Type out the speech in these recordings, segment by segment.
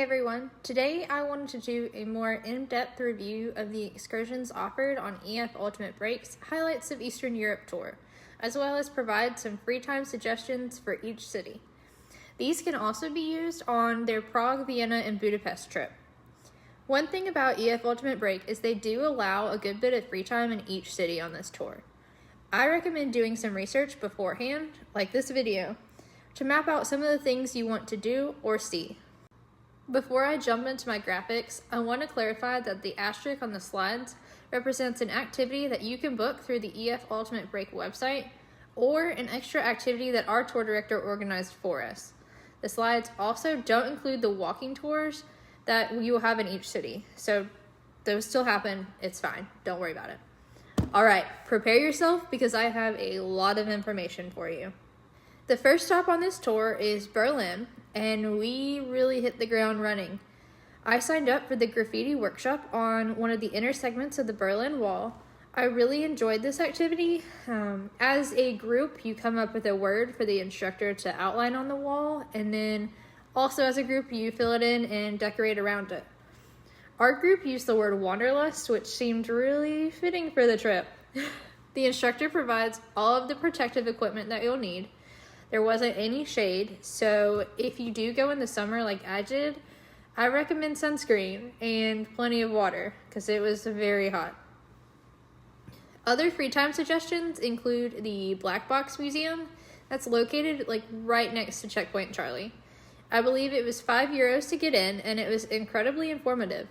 everyone. Today I wanted to do a more in-depth review of the excursions offered on EF Ultimate Break's Highlights of Eastern Europe tour, as well as provide some free time suggestions for each city. These can also be used on their Prague, Vienna, and Budapest trip. One thing about EF Ultimate Break is they do allow a good bit of free time in each city on this tour. I recommend doing some research beforehand, like this video, to map out some of the things you want to do or see. Before I jump into my graphics, I want to clarify that the asterisk on the slides represents an activity that you can book through the EF Ultimate Break website or an extra activity that our tour director organized for us. The slides also don't include the walking tours that you will have in each city, so those still happen. It's fine. Don't worry about it. All right, prepare yourself because I have a lot of information for you. The first stop on this tour is Berlin, and we really hit the ground running. I signed up for the graffiti workshop on one of the inner segments of the Berlin Wall. I really enjoyed this activity. As a group, you come up with a word for the instructor to outline on the wall, and then also as a group, you fill it in and decorate around it. Our group used the word wanderlust, which seemed really fitting for the trip. The instructor provides all of the protective equipment that you'll need. There wasn't any shade, so if you do go in the summer like I did, I recommend sunscreen and plenty of water because it was very hot. Other free time suggestions include the Black Box Museum that's located right next to Checkpoint Charlie. I believe it was €5 to get in, and it was incredibly informative.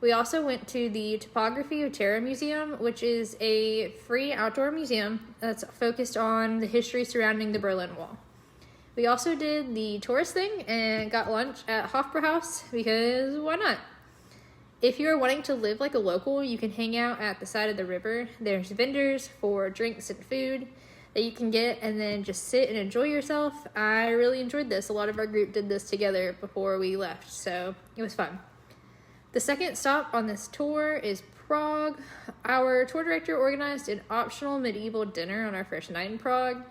We also went to the Topography of Terra Museum, which is a free outdoor museum that's focused on the history surrounding the Berlin Wall. We also did the tourist thing and got lunch at Hofbrauhaus because why not? If you are wanting to live like a local, you can hang out at the side of the river. There's vendors for drinks and food that you can get and then just sit and enjoy yourself. I really enjoyed this. A lot of our group did this together before we left, so it was fun. The second stop on this tour is Prague. Our tour director organized an optional medieval dinner on our first night in Prague.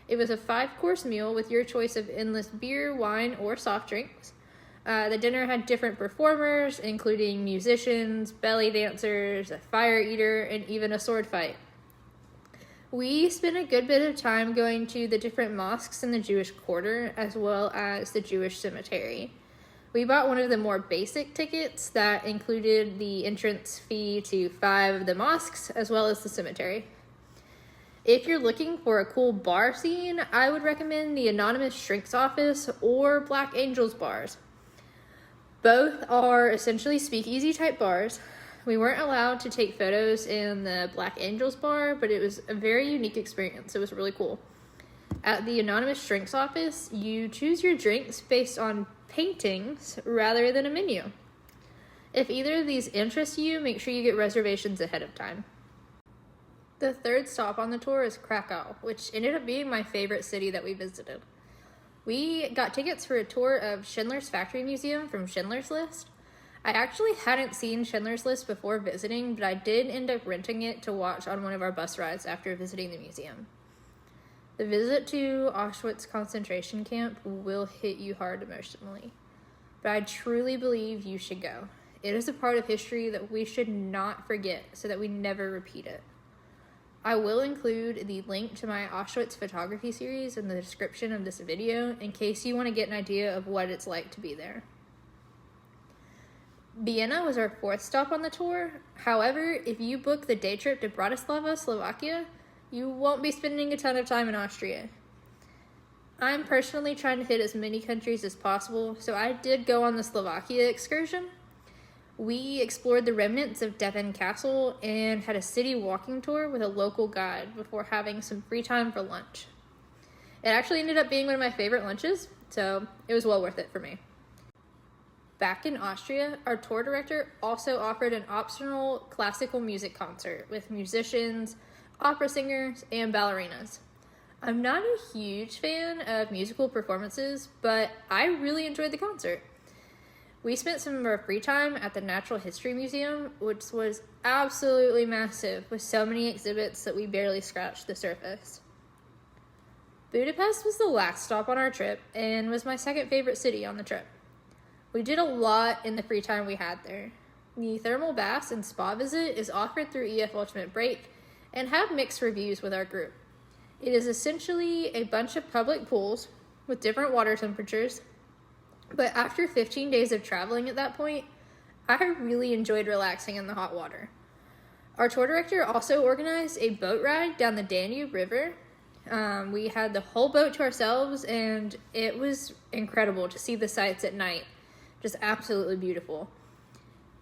It was a 5-course meal with your choice of endless beer, wine, or soft drinks. The dinner had different performers, including musicians, belly dancers, a fire eater, and even a sword fight. We spent a good bit of time going to the different mosques in the Jewish quarter, as well as the Jewish cemetery. We bought one of the more basic tickets that included the entrance fee to 5 of the mosques, as well as the cemetery. If you're looking for a cool bar scene, I would recommend the Anonymous Shrink's Office or Black Angel's bars. Both are essentially speakeasy type bars. We weren't allowed to take photos in the Black Angel's bar, but it was a very unique experience. It was really cool. At the Anonymous Shrink's Office, you choose your drinks based on paintings rather than a menu. If either of these interest you, make sure you get reservations ahead of time. The third stop on the tour is Krakow, which ended up being my favorite city that we visited. We got tickets for a tour of Schindler's Factory Museum from Schindler's List. I actually hadn't seen Schindler's List before visiting, but I did end up renting it to watch on one of our bus rides after visiting the museum. The visit to Auschwitz concentration camp will hit you hard emotionally, but I truly believe you should go. It is a part of history that we should not forget so that we never repeat it. I will include the link to my Auschwitz photography series in the description of this video in case you want to get an idea of what it's like to be there. Vienna was our 4th stop on the tour. However, if you book the day trip to Bratislava, Slovakia, you won't be spending a ton of time in Austria. I'm personally trying to hit as many countries as possible, so I did go on the Slovakia excursion. We explored the remnants of Devon Castle and had a city walking tour with a local guide before having some free time for lunch. It actually ended up being one of my favorite lunches, so it was well worth it for me. Back in Austria, our tour director also offered an optional classical music concert with musicians, opera singers, and ballerinas. I'm not a huge fan of musical performances, but I really enjoyed the concert. We spent some of our free time at the Natural History Museum, which was absolutely massive with so many exhibits that we barely scratched the surface. Budapest was the last stop on our trip and was my second favorite city on the trip. We did a lot in the free time we had there. The thermal baths and spa visit is offered through EF Ultimate Break and have mixed reviews with our group. It is essentially a bunch of public pools with different water temperatures, but after 15 days of traveling at that point, I really enjoyed relaxing in the hot water. Our tour director also organized a boat ride down the Danube River. We had the whole boat to ourselves, and it was incredible to see the sights at night. Just absolutely beautiful.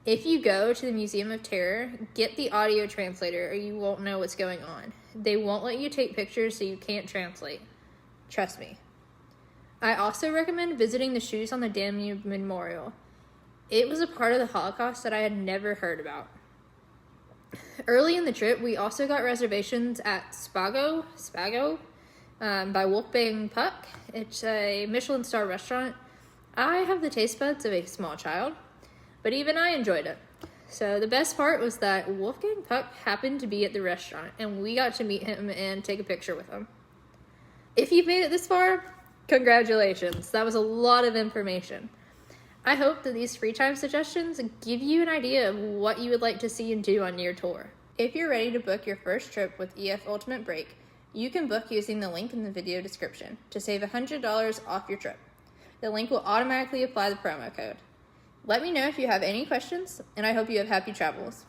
If you go to the Museum of Terror, get the audio translator or you won't know what's going on. They won't let you take pictures, so you can't translate. Trust me. I also recommend visiting the Shoes on the Danube Memorial. It was a part of the Holocaust that I had never heard about. Early in the trip, we also got reservations at Spago by Wolfgang Puck. It's a Michelin star restaurant. I have the taste buds of a small child, but even I enjoyed it. So the best part was that Wolfgang Puck happened to be at the restaurant, and we got to meet him and take a picture with him. If you've made it this far, congratulations. That was a lot of information. I hope that these free time suggestions give you an idea of what you would like to see and do on your tour. If you're ready to book your first trip with EF Ultimate Break, you can book using the link in the video description to save $100 off your trip. The link will automatically apply the promo code. Let me know if you have any questions, and I hope you have happy travels.